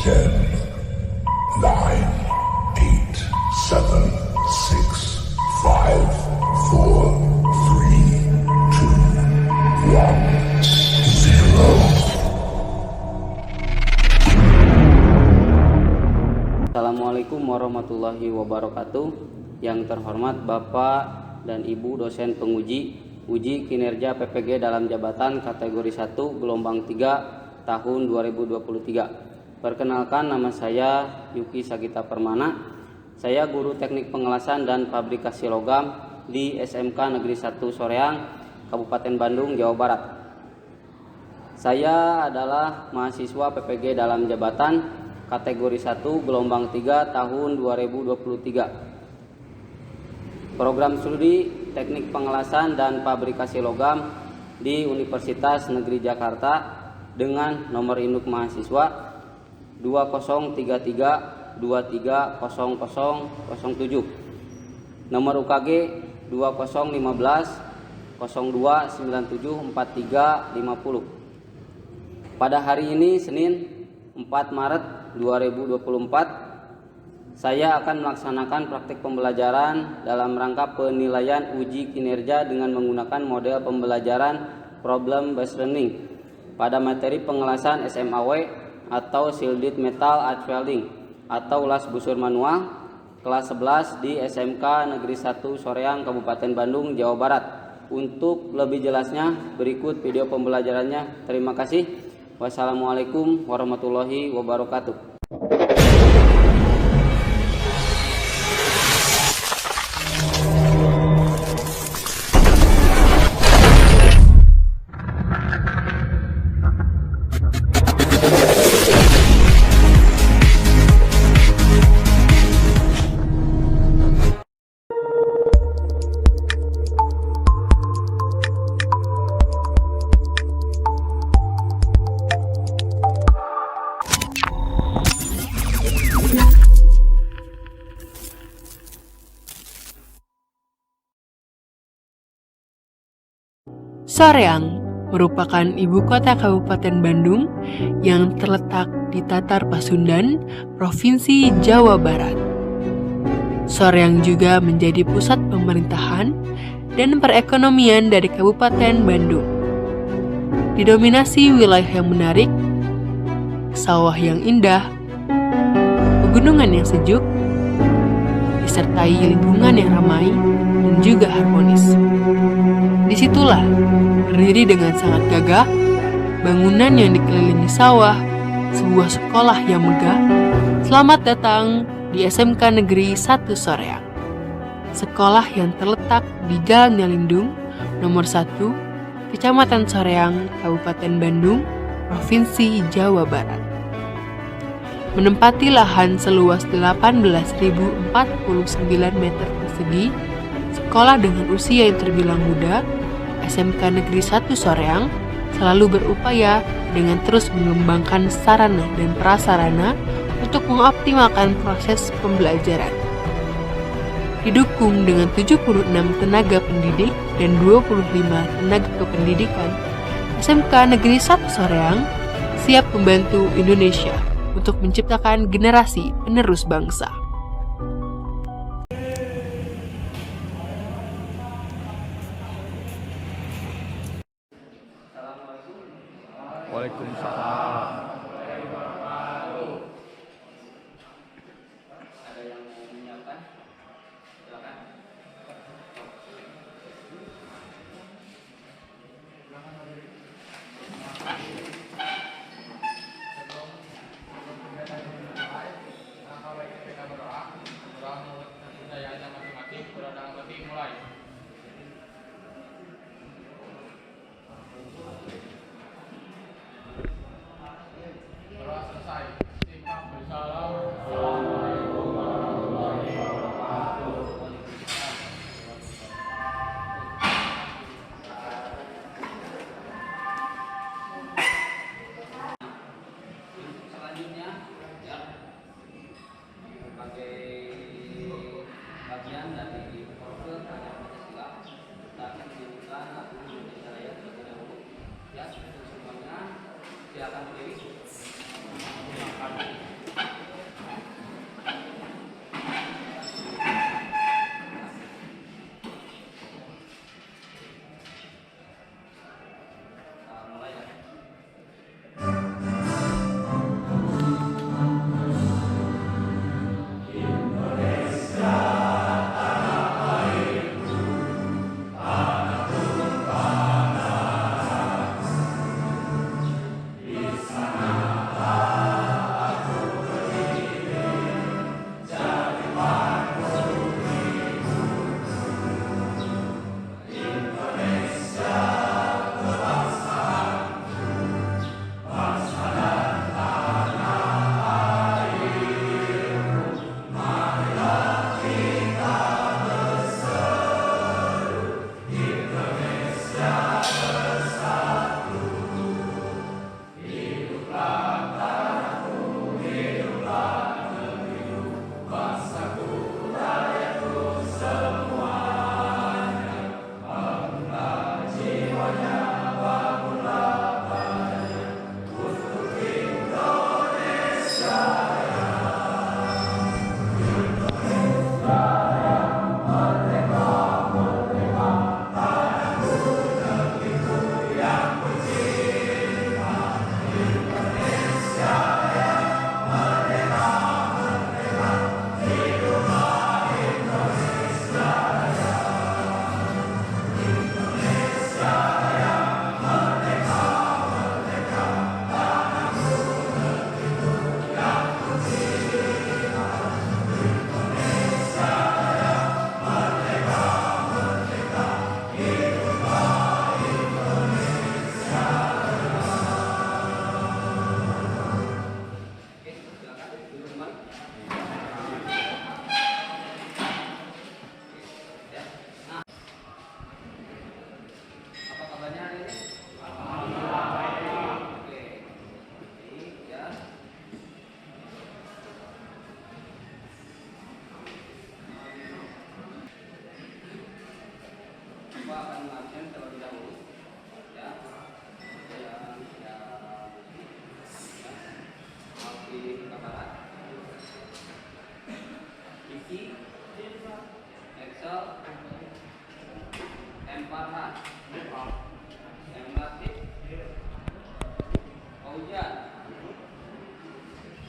10, 9, 8, 7, 6, 5, 4, 3, 2, 1, 0. Assalamualaikum warahmatullahi wabarakatuh. Yang terhormat Bapak dan Ibu dosen penguji uji kinerja PPG dalam jabatan kategori 1 gelombang 3 tahun 2023. Perkenalkan, nama saya Yuki Sagita Permana. Saya guru teknik pengelasan dan fabrikasi logam di SMK Negeri 1 Soreang, Kabupaten Bandung, Jawa Barat. Saya adalah mahasiswa PPG dalam jabatan kategori 1 gelombang 3 tahun 2023. Program studi teknik pengelasan dan fabrikasi logam di Universitas Negeri Jakarta dengan nomor induk mahasiswa 2033230007, nomor UKG 2015-02974350. Pada hari ini Senin 4 Maret 2024, saya akan melaksanakan praktik pembelajaran dalam rangka penilaian uji kinerja dengan menggunakan model pembelajaran Problem Based Learning pada materi pengelasan SMAW atau Shielded Metal Arch Welding atau las busur manual kelas 11 di SMK Negeri 1 Soreang, Kabupaten Bandung, Jawa Barat. Untuk lebih jelasnya berikut video pembelajarannya. Terima kasih. Wassalamualaikum warahmatullahi wabarakatuh. Soreang merupakan ibu kota Kabupaten Bandung yang terletak di Tatar Pasundan, Provinsi Jawa Barat. Soreang juga menjadi pusat pemerintahan dan perekonomian dari Kabupaten Bandung. Didominasi wilayah yang menarik, sawah yang indah, pegunungan yang sejuk, disertai lingkungan yang ramai dan juga harmonis. Disitulah berdiri dengan sangat gagah bangunan yang dikelilingi sawah, sebuah sekolah yang megah. Selamat datang di SMK Negeri 1 Soreang. Sekolah yang terletak di Jalan Nyalindung, nomor 1, Kecamatan Soreang, Kabupaten Bandung, Provinsi Jawa Barat. Menempati lahan seluas 18.049 meter persegi, sekolah dengan usia yang terbilang muda, SMK Negeri 1 Soreang selalu berupaya dengan terus mengembangkan sarana dan prasarana untuk mengoptimalkan proses pembelajaran. Didukung dengan 76 tenaga pendidik dan 25 tenaga kependidikan, SMK Negeri 1 Soreang siap membantu Indonesia untuk menciptakan generasi penerus bangsa. Waalaikumsalam. Ada yang mau menyiapkan? Silakan. Selanjutnya, ya, sebagai bagian dari profil terhadap Pancasila, kita akan menunjukkan lagu Indonesia Raya terlebih dahulu. Ya, untuk semuanya silakan berdiri. syarat isi Excel M4H M-Latif Aujan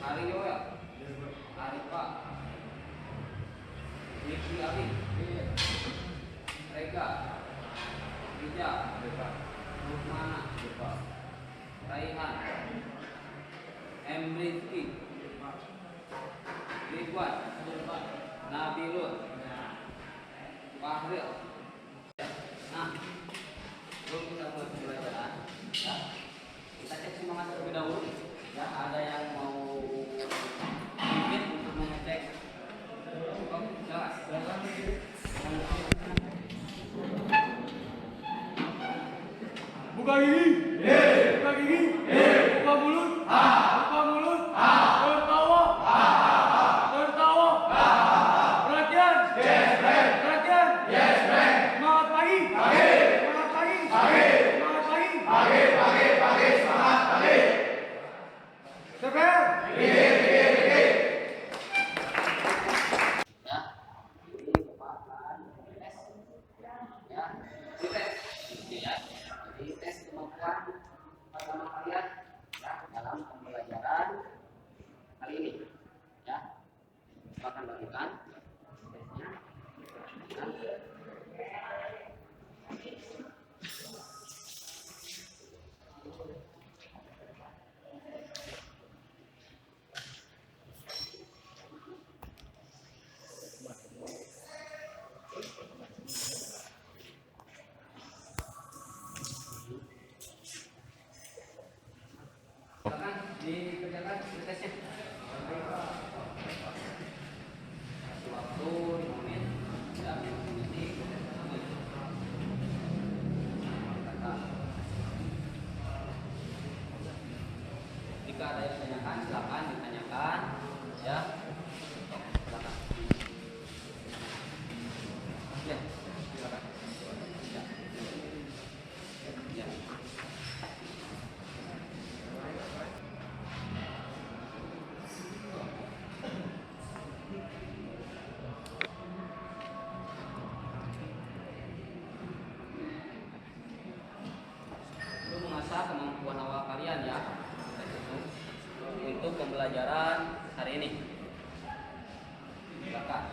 Harioel Arifa Niki Ali Rega Rija Rukmana Raihan M. Rizky Ridwan Nabilun Fahril. Nah, sebelum kita mulai pembelajaran, ya, kita cek semangat terlebih dahulu. Ya, ada yang mau bimbit untuk mengecek. Oh, jelas. Buka gigi, buka gigi, buka mulut, buka mulut, tertawa, tertawa, perhatian, perhatian, semangat pagi, semangat pagi, semangat pagi, semangat pagi. Sefer. Ya, ini merupakan tes. Ya, ini tes. Ini ya. Jadi tes kemampuan pertama kalian ya, dalam pembelajaran kali ini. Ya, akan lakukan tesnya. Silakan dikerjakan tesnya. Waktu 5 menit dan 5 detik. Jika ada yang ditanyakan, silakan ditanyakan. Ya, silakan. Ya, silakan. Ya. Ya. Itu mengasah kemampuan awal kalian ya untuk pembelajaran hari ini. Silakan.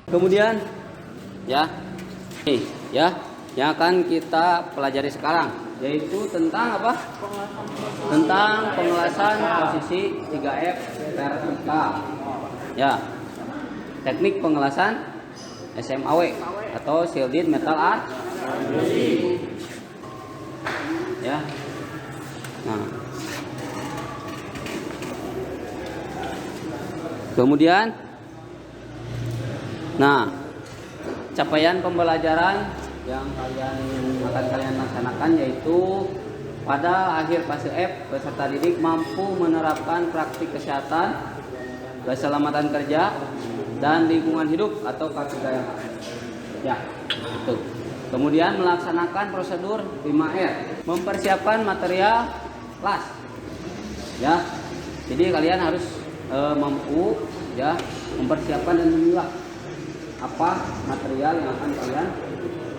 Kemudian ya, nih ya, yang akan kita pelajari sekarang yaitu tentang apa? Tentang pengelasan posisi 3F vertikal. Ya, teknik pengelasan SMAW atau shielded metal arc. Ya. Nah. Kemudian capaian pembelajaran yang akan kalian laksanakan yaitu pada akhir fase F peserta didik mampu menerapkan praktik kesehatan, keselamatan kerja dan lingkungan hidup atau K3R. Ya, itu. Kemudian melaksanakan prosedur 5R, mempersiapkan material kelas. Ya. Jadi kalian harus mampu ya mempersiapkan dan memilah apa material yang akan kalian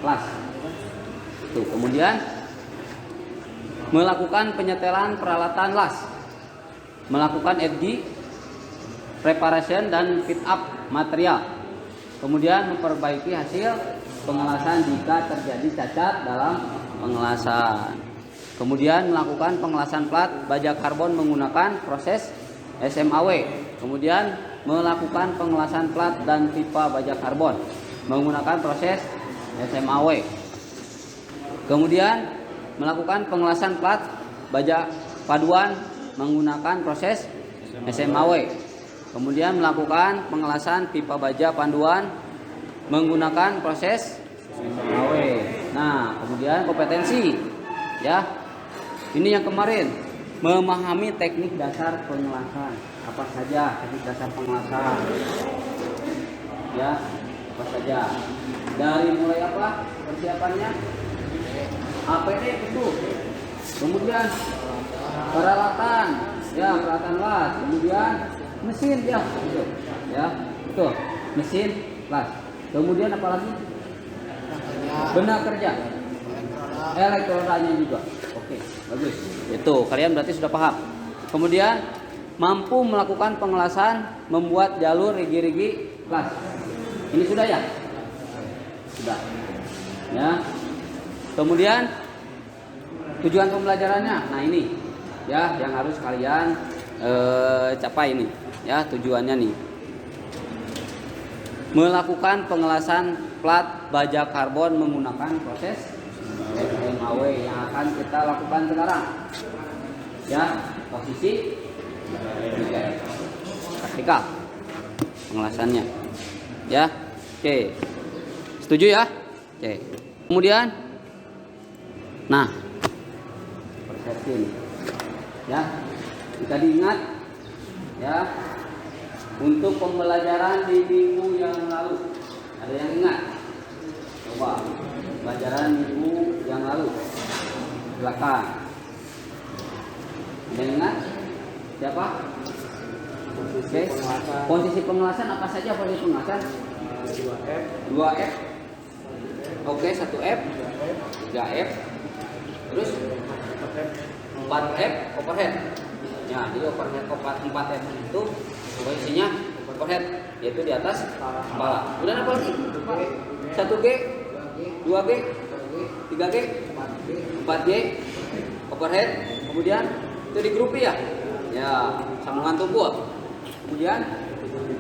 kelas. Tuh, kemudian melakukan penyetelan peralatan las, melakukan FG preparation dan fit up material, kemudian memperbaiki hasil pengelasan jika terjadi cacat dalam pengelasan, kemudian melakukan pengelasan plat baja karbon menggunakan proses SMAW, kemudian melakukan pengelasan plat dan pipa baja karbon menggunakan proses SMAW. Kemudian melakukan pengelasan plat baja paduan menggunakan proses SMAW. Kemudian melakukan pengelasan pipa baja panduan menggunakan proses SMAW. Nah, Kemudian kompetensi, ya. Ini yang kemarin, memahami teknik dasar pengelasan. Apa saja teknik dasar pengelasan? Ya, apa saja? Dari mulai apa persiapannya? APD itu. Kemudian peralatan, ya peralatan las. Kemudian mesin, ya, gitu. Ya, betul. Mesin las. Kemudian apa lagi? Benda kerja. Elektrodanya juga. Oke, bagus. Itu kalian berarti sudah paham. Kemudian mampu melakukan pengelasan, membuat jalur rigi-rigi las. Ini sudah ya? Sudah. Ya. Kemudian tujuan pembelajarannya. Nah, ini ya yang harus kalian capai ini. Ya, tujuannya nih. Melakukan pengelasan plat baja karbon menggunakan proses FMAW yang akan kita lakukan sekarang. Ya, posisi praktikal pengelasannya. Ya, oke. Setuju ya? Oke. Kemudian, nah, persepsi ini. Ya, kita diingat, ya, untuk pembelajaran di minggu yang lalu. Ada yang ingat? Coba pelajaran minggu yang lalu. Silakan. Ada yang ingat? Siapa? Oke. Posisi pengelasan apa saja posisi pengelasan? 2F. Oke, 1F, 3F. Terus 4F overhead. Ya, jadi overhead 4F itu posisinya overhead, yaitu di atas kepala. Kemudian apa lagi? 1G, 2G, 3G, 4G overhead. Kemudian itu di grup ya. Ya, sambungan tubuh. Kemudian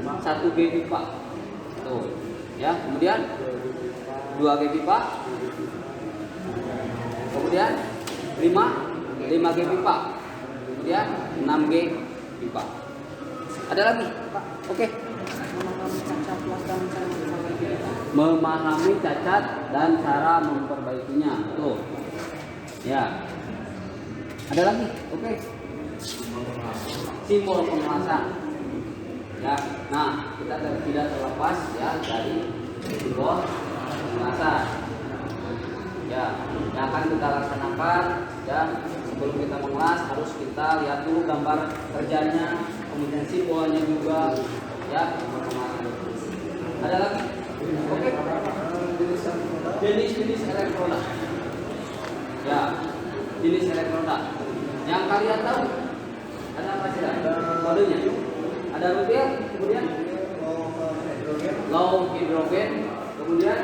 1G pipa. Tuh. Ya, kemudian 2G pipa. Kemudian 5G pipa. Kemudian 6G pipa. Ada lagi? Oke. Memahami cacat dan cara memperbaikinya. Tuh. Ya. Ada lagi? Oke. Simbol pengelasan. Ya. Nah, kita tidak terlepas ya dari simbol pengelasan. Ya, yang akan kita laksanakan ya sebelum kita mengelas harus kita lihat dulu gambar kerjanya, kemudian simbolnya juga ya. Ada lagi? Oke. Jenis-jenis elektroda. Ya, jenis elektroda. Yang kalian tahu ada apa sih? Kodenya. Ada rutil, kemudian low hidrogen, kemudian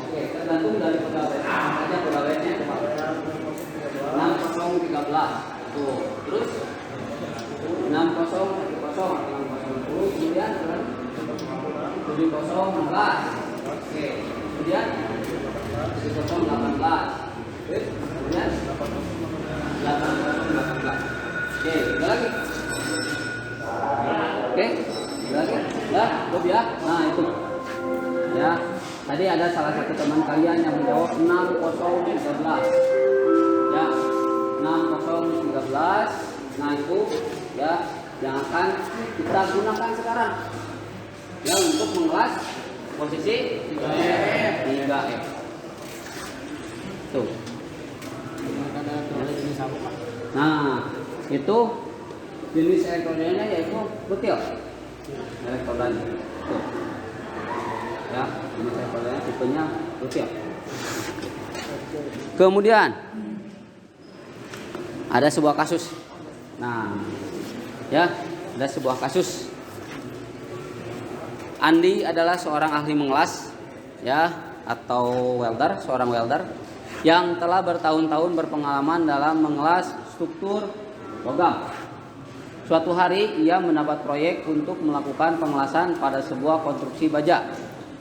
oke, tergantung dari pegawai. Aja pegawainya coba. 6013. Tuh, terus 6010, kemudian 7016. Oke, kemudian 7018. Kemudian 8018. Oke, ada lagi. Oke, ada lagi. Ya, cukup ya. Nah, itu. Ya, tadi ada salah satu teman kalian yang menjawab 6013. Ya, 6013. Nah, itu ya yang akan kita gunakan sekarang. Ya, untuk mengelas posisi 3F. Tuh. Nah, itu jenis elektrodanya yaitu rutil. Elektrodanya. Tuh. Ya, jenis elektrodanya tipenya rutil. Kemudian ada sebuah kasus. Nah, ya, ada sebuah kasus. Andi adalah seorang ahli mengelas, ya, atau welder, seorang welder yang telah bertahun-tahun berpengalaman dalam mengelas struktur logam. Suatu hari ia mendapat proyek untuk melakukan pengelasan pada sebuah konstruksi baja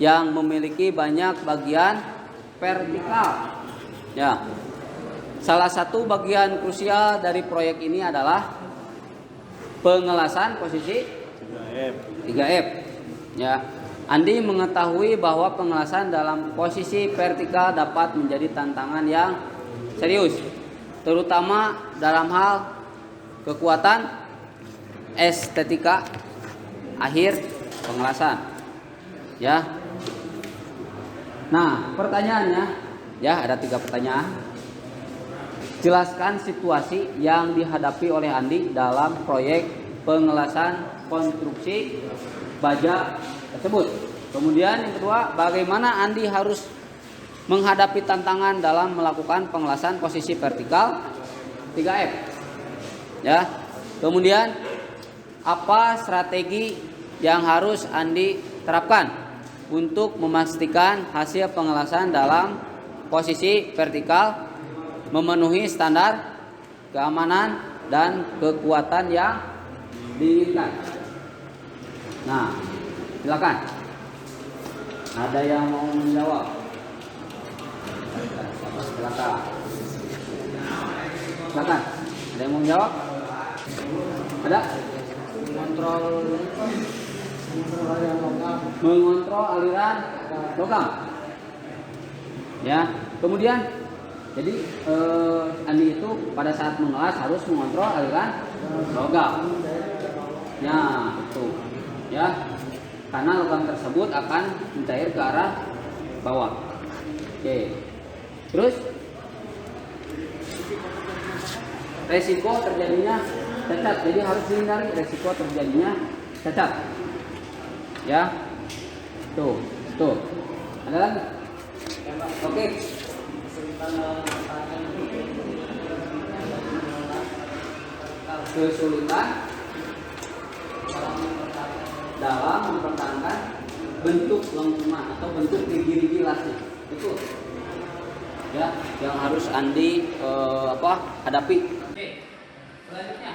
yang memiliki banyak bagian vertikal. Ya. Salah satu bagian krusial dari proyek ini adalah pengelasan posisi 3F. Ya. Andi mengetahui bahwa pengelasan dalam posisi vertikal dapat menjadi tantangan yang serius, terutama dalam hal kekuatan estetika akhir pengelasan. Ya. Nah, pertanyaannya, ya ada 3 pertanyaan. Jelaskan situasi yang dihadapi oleh Andi dalam proyek pengelasan konstruksi baja tersebut. Kemudian yang kedua, bagaimana Andi harus menghadapi tantangan dalam melakukan pengelasan posisi vertikal 3F. Ya. Kemudian apa strategi yang harus Andi terapkan untuk memastikan hasil pengelasan dalam posisi vertikal memenuhi standar keamanan dan kekuatan yang diinginkan. Nah, silakan. Ada yang mau menjawab? Silakan. Silakan. Ada yang mau menjawab? Ada? Mengontrol aliran logam. Ya, kemudian jadi Andi itu pada saat mengelas harus mengontrol aliran logam. Ya, itu. Ya. Karena logam tersebut akan mencair ke arah bawah. Oke. Terus resiko terjadinya cacat. Jadi harus dihindari resiko terjadinya cacat. Ya. Tuh. Ada lagi? Oke. Kesulitan dalam mempertahankan bentuk lengkungan atau bentuk gigi-gigi lasnya. Betul. Ya, yang harus Andi hadapi. Oke. Selanjutnya.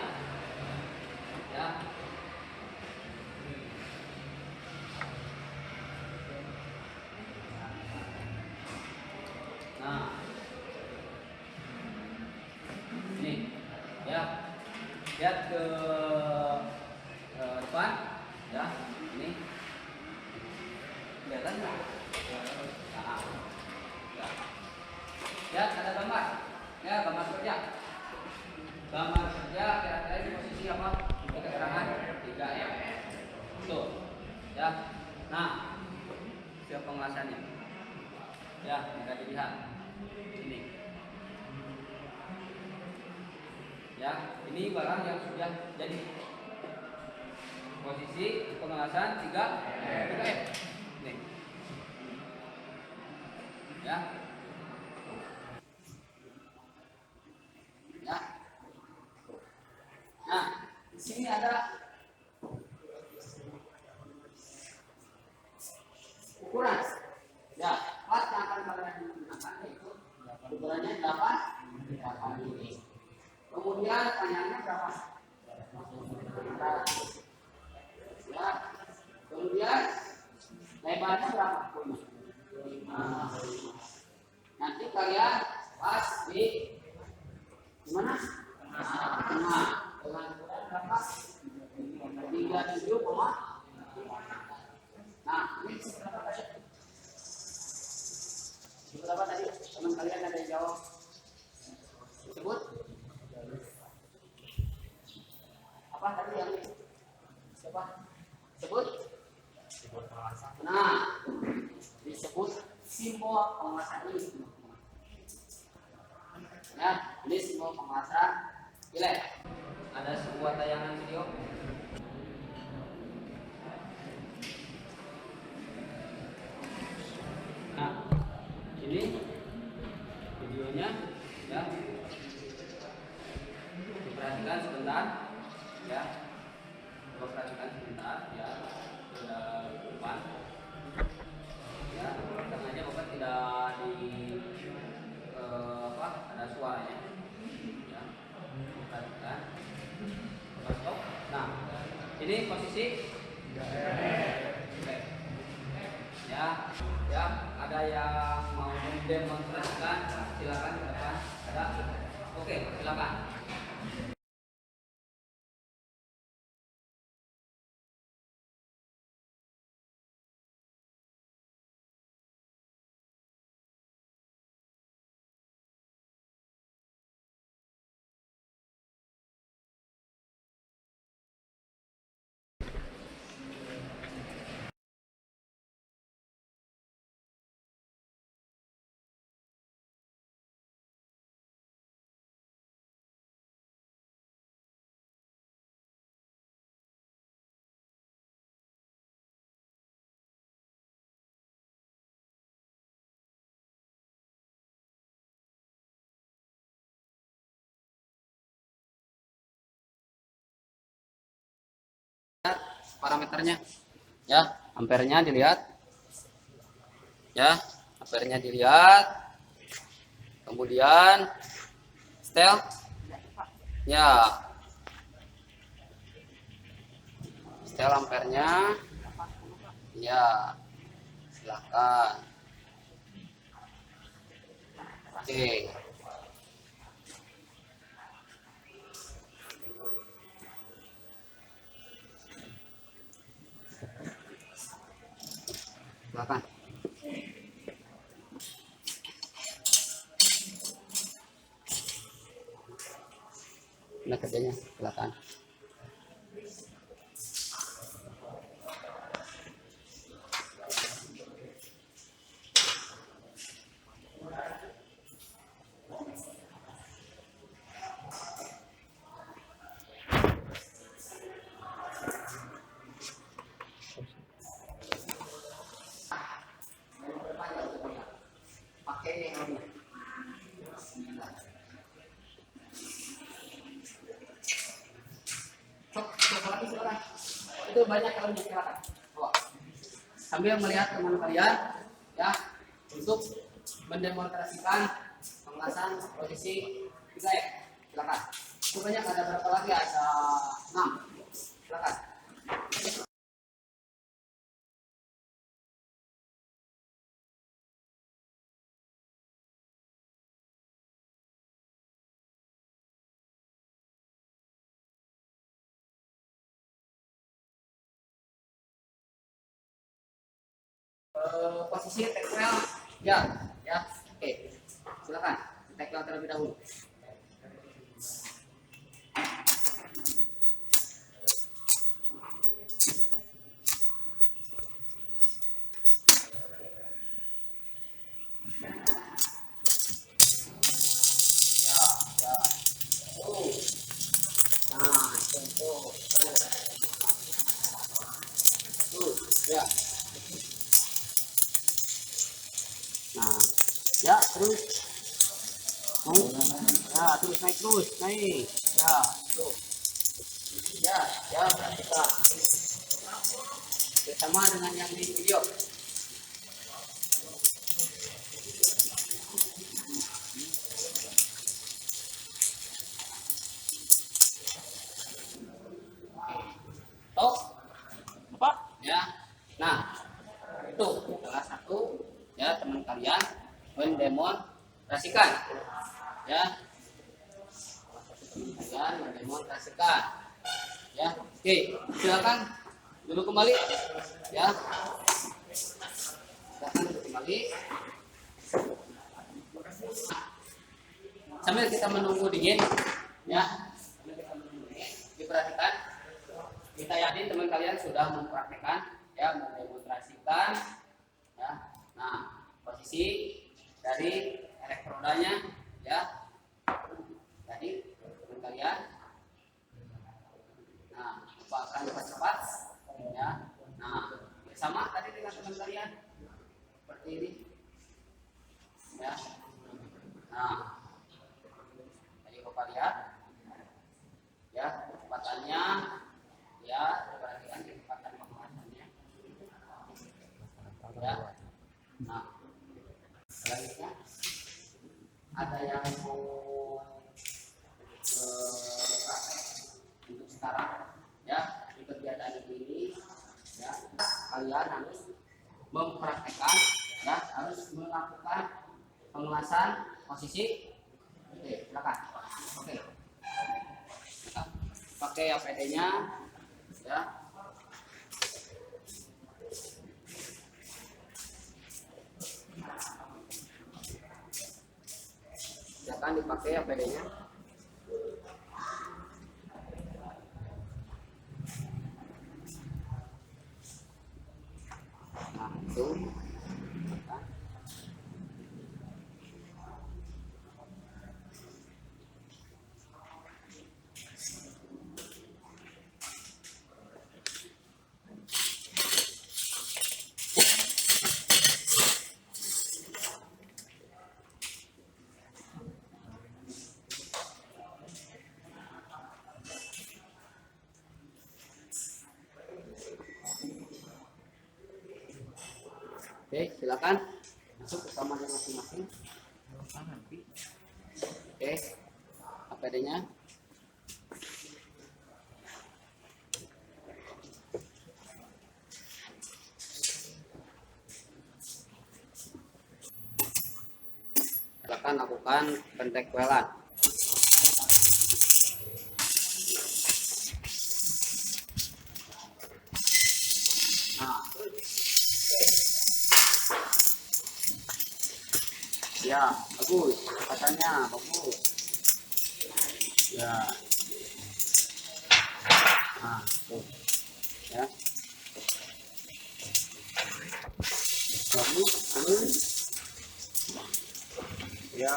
Ya. Nah. Ini. Ya. Lihat ke depan. Ya, ini kelihatan nggak? Nah, ya, ada gambar. Ya, gambar kerja. Gambar kerja kira-kira di posisi apa? Di keterangan 3M. Tuh, ya. Nah, siap pengelasannya. Ya, bisa dilihat. Ini. Ya, ini barang yang sudah jadi. Posisi pengelasan 3F. Nih. Ya. Ya. Nah, di sini ada ukuran. Ya, plat yang akan kalian gunakan itu ukurannya 8 ini. Kemudian panjangnya berapa? Ya. Kemudian lebarnya berapa? Nanti kalian pas di mana? Tengah. Dengan ukuran berapa? 37, nah, ini seberapa tadi? Seberapa tadi? Teman kalian ada yang jawab? Sebut. Apa tadi yang ini? Siapa? Sebut. Nah, disebut simbol pengelasan ini. Ya, ini simbol pengelasan pilek. Ada sebuah tayangan video. Nah, ini videonya, ya. Diperhatikan sebentar, ya. Perhatikan sebentar, ya. Sudah depan. Ya, sengaja Bapak tidak di ada suaranya. Ya. Perhatikan. Stop. Nah, ini posisi. Oke. Ya, ada yang mau mendemonstrasikan, silakan ke depan. Ada? Oke, silakan. parameternya. Ya, ampernya dilihat. Ya, ampernya dilihat. Kemudian setel. Ya. Setel ampernya. Ya. Silakan. Oke. Silakan. Nah kerjanya, silakan. Pakai yang ini. Coba lagi silakan. Itu banyak kalau silakan. Sambil melihat teman kalian ya untuk mendemonstrasikan pengelasan posisi 3 ya. Silakan. Itu banyak, ada berapa lagi? Ada 6. Silakan. Posisi tactile ya oke, silakan tactile terlebih dahulu. Ya. Nah, ya terus naik, ya terus naik ya tuh, ya perhatikan sama dengan yang di video. Tok, apa? Ya, nah itu salah satu ya teman kalian mendemonstrasikan ya, kalian mendemonstrasikan ya. Oke, silakan dulu kembali ya, silakan dulu kembali sambil kita menunggu dingin ya. Sambil kita menunggu dingin, diperhatikan, kita yakin teman kalian sudah mempraktekkan ya, mendemonstrasikan ya. Nah, posisi dari elektrodanya ya tadi teman kalian. Nah, akan cepat ya. Nah, sama tadi dengan teman kalian seperti ini ya. Nah, ayo Bapak lihat ya kecepatannya ya, perhatikan kecepatan pengelasannya ya. Nah, selanjutnya ada yang mau praktek untuk sekarang ya, di kegiatan ini ya, kalian harus mempraktekkan ya, harus melakukan pengelasan posisi. Oke, silakan. Oke, pakai APD-nya ya. Silakan dipakai APD-nya. Nah, itu. Oke, silakan masuk ke kamarnya masing-masing. Oke, APD-nya. Silakan lakukan pentekwelan. Nah, oke. Ya, bagus. Kecepatannya bagus. Ya. Nah, tuh. Ya. Bagus, terus. Ya.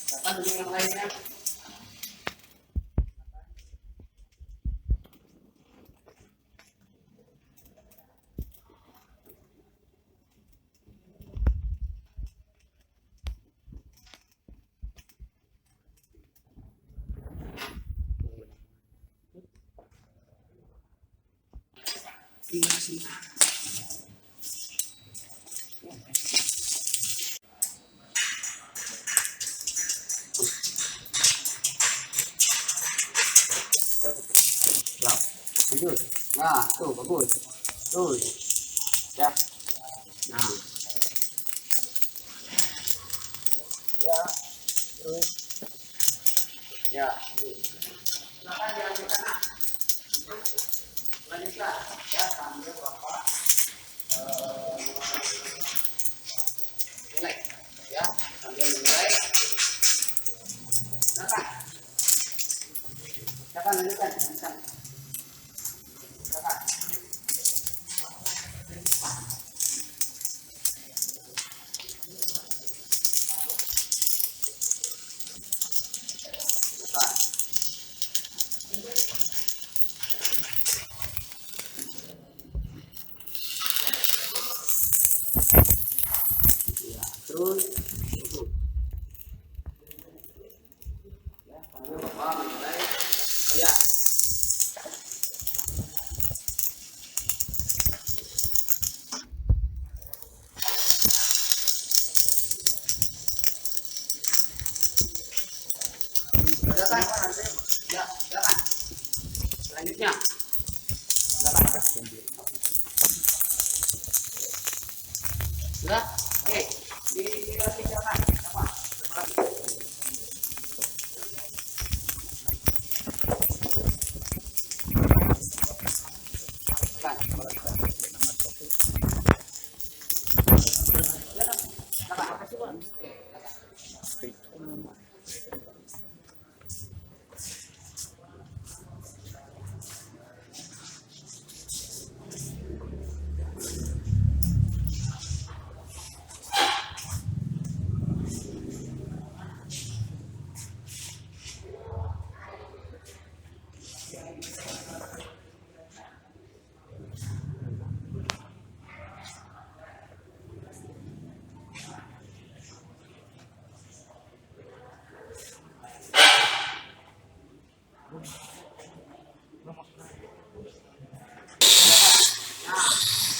Silakan dulu yang lainnya. Ya, lanjut. Nah, tuh bagus. Tuh. Ya. Nah. Ya. Terus. Ya. Silakan dilanjutkan. Lanjutkan. Ya, sambil Bapak mulai. Ya, sambil mulai. Silakan. Silakan lanjutkan. Silakan. Terus tutup. Ya, sambil Bapak mulai. Ya. Silakan. Ya, silakan. Selanjutnya. Silakan. Sudah? Oke. Dikasih silakan. Siapa?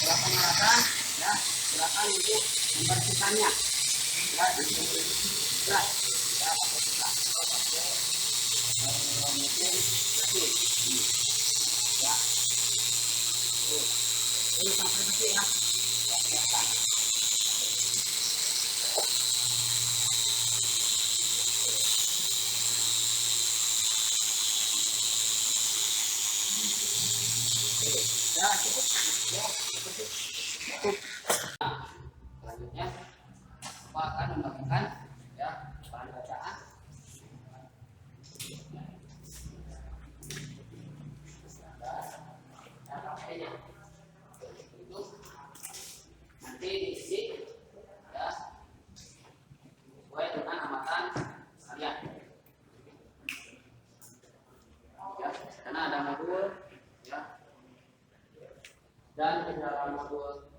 Setelah pemanasan, ya silakan untuk membersihkannya. Ya, berat. Ya, pakai kita. Mungkin bersih. Ya. Ini sampai bersih ya. Ya, silakan. Ya, cukup. Ya, cukup. Nah, selanjutnya Bapak akan membagikan ya bahan bacaan. Itu nanti diisi ya sesuai dengan amatan kalian. Ya, karena ada modul ya. Dan di dalam modul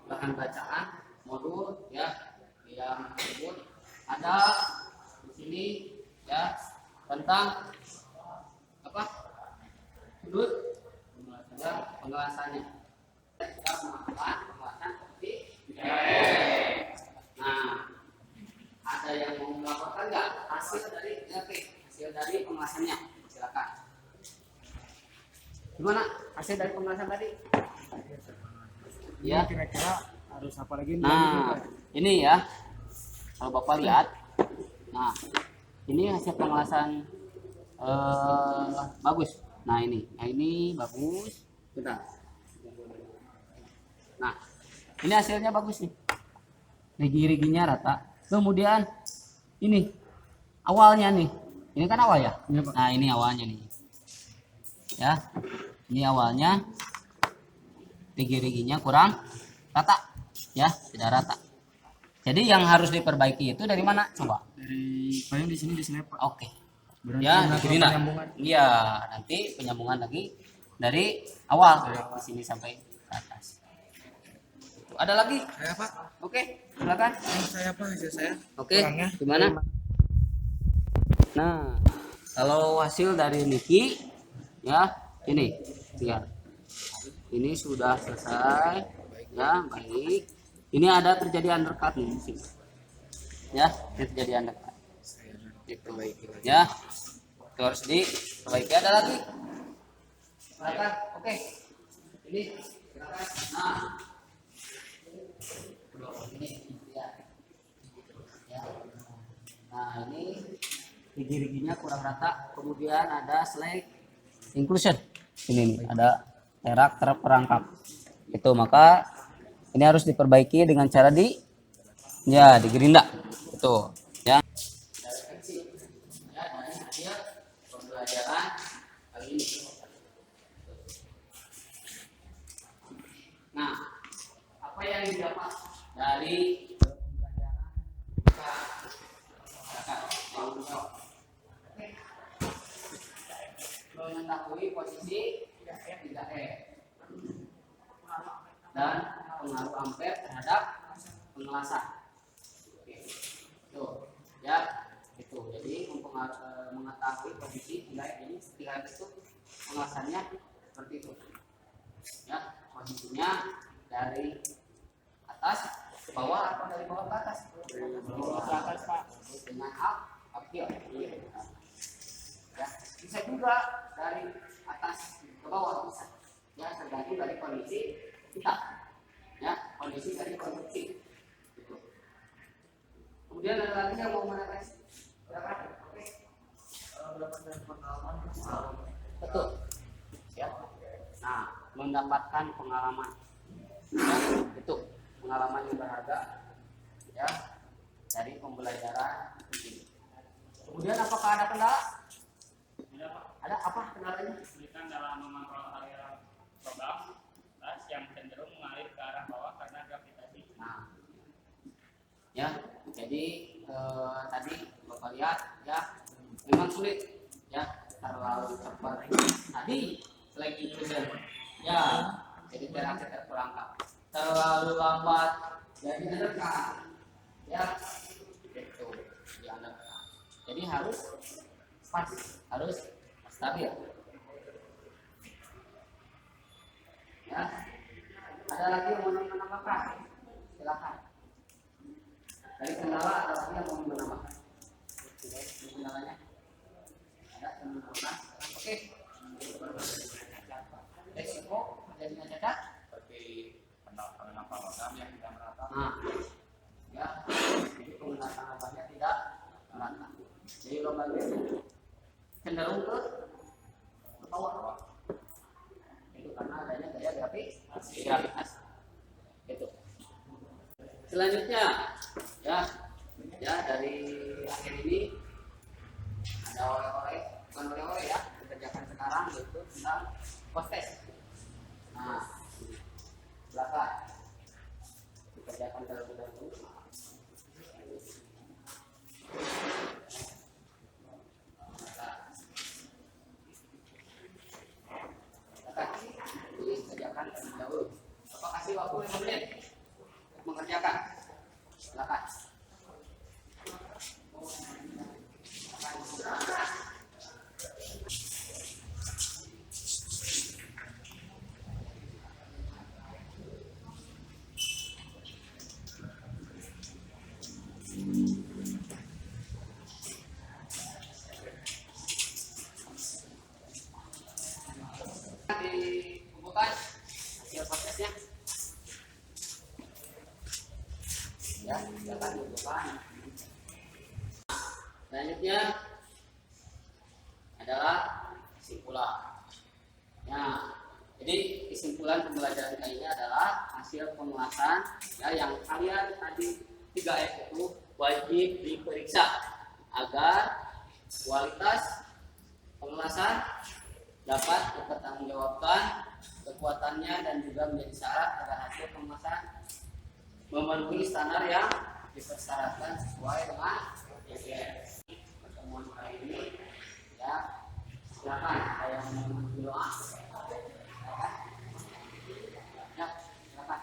bahan bacaan modul ya yang tersebut ada di sini ya tentang Sudut ya, penjelasannya. Kita melakukan pembahasan seperti nah, ada yang mau melaporkan nggak hasil dari hasil dari pembahasannya? Silakan. Gimana hasil dari pembahasan tadi? Ya. Kira-kira harus apa lagi? Nah, ini ya. Kalau Bapak lihat, nah ini hasil pembahasan bagus. Nah ini bagus. Bentar. Nah, ini hasilnya bagus nih. Rigi-riginya rata. Kemudian ini awalnya nih. Ini kan awal ya? Iya, Pak. Nah, ini awalnya nih. Ya. Ini awalnya rigi-riginya kurang rata. Ya, tidak rata. Jadi yang harus diperbaiki itu dari mana? Coba. Dari paling di sini Pak. Oke. Berarti Ya, melakukan begini lah. penyambungan. Iya, nanti penyambungan lagi dari awal di sini sampai ke atas. Ada lagi? Saya Pak. Oke, silakan. Saya Pak, hasil saya. Oke, Kurangnya. gimana? Nah, kalau hasil dari Niki, ya ini, lihat. Ini sudah selesai, ya baik. Ini ada terjadi undercut nih di sini. Ya, terjadi undercut. Ya, itu harus diperbaiki. Ada lagi? Silakan. Oke. Ini silakan. Nah, ini ya. Ya. Nah, ini gigi-giginya kurang rata. Kemudian ada slack inclusion. Ini nih, ada terak terperangkap. Itu maka ini harus diperbaiki dengan cara digerinda. Itu ya. Dari hasil pembelajaran kali ini. Nah, apa yang didapat dari pembelajaran mengetahui posisi 3E dan pengaruh ampere terhadap pengelasan. Tuh, ya, itu. Jadi mengetahui posisi 3E ini, 3E itu pengelasannya seperti itu. Ya, posisinya dari atas ke bawah atau dari bawah ke atas? Dari bawah ke atas, Pak. Dengan uphill. Ya, bisa juga dari atas ke bawah bisa. Ya, tergantung dari kondisi kita. Ya, kondisi dari kondisi. Gitu. Kemudian ada lagi yang mau menetes? Silakan. Oke. Betul. Ya. Nah, mendapatkan pengalaman. Ya, itu pengalaman yang berharga. Ya, dari pembelajaran ini. Kemudian apakah ada kendala? Ada apa kendalanya? Kesulitan dalam mengontrol aliran logam gas yang cenderung mengalir ke arah bawah karena gravitasi. Nah, ya, jadi tadi Bapak lihat ya, memang sulit ya, terlalu cepat. Tadi lagi ya, jadi terakhir terperangkap. Terlalu lambat jadi menekan, ya, itu diandalkan. Jadi harus pas, harus stabil. Ya, ada lagi yang mau menambahkan? Silakan. Dari kendala ada lagi yang mau menambahkan? Kendalanya? Ada yang menambahkan? Oke. Resiko terjadinya cacat? Seperti penampak logam yang tidak merata. Nah, ya, jadi penggunaan logamnya tidak merata. Jadi logamnya cenderung ke bawah. Itu karena adanya gaya gravitasi. Itu. Selanjutnya, ya dari akhir ini ada oleh-oleh, bukan oleh-oleh ya, dikerjakan sekarang yaitu tentang post test. Nah, belakang dikerjakan terlebih dahulu. Kerjakan terlebih dahulu. Bapak kasih waktu 5 menit untuk mengerjakan. Silakan. dikumpulkan hasil podcastnya. Ya, silakan dikumpulkan. Selanjutnya adalah kesimpulan. Nah, jadi kesimpulan pembelajaran kali ini adalah hasil penguasaan ya, yang kalian tadi 3F itu wajib diperiksa agar kualitas pengelasan dapat dipertanggungjawabkan, kekuatannya dan juga menjadi syarat agar hasil pengelasan memenuhi standar yang dipersyaratkan sesuai dengan ISO. Pertemuan kali ini ya, silakan saya mau doa. Ya, silakan.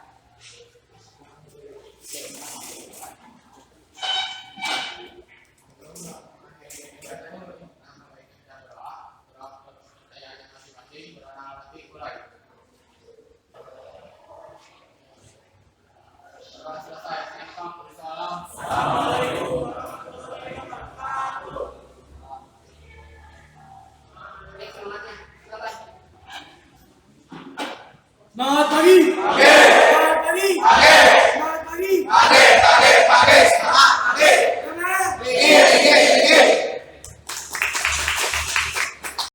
Semangat pagi.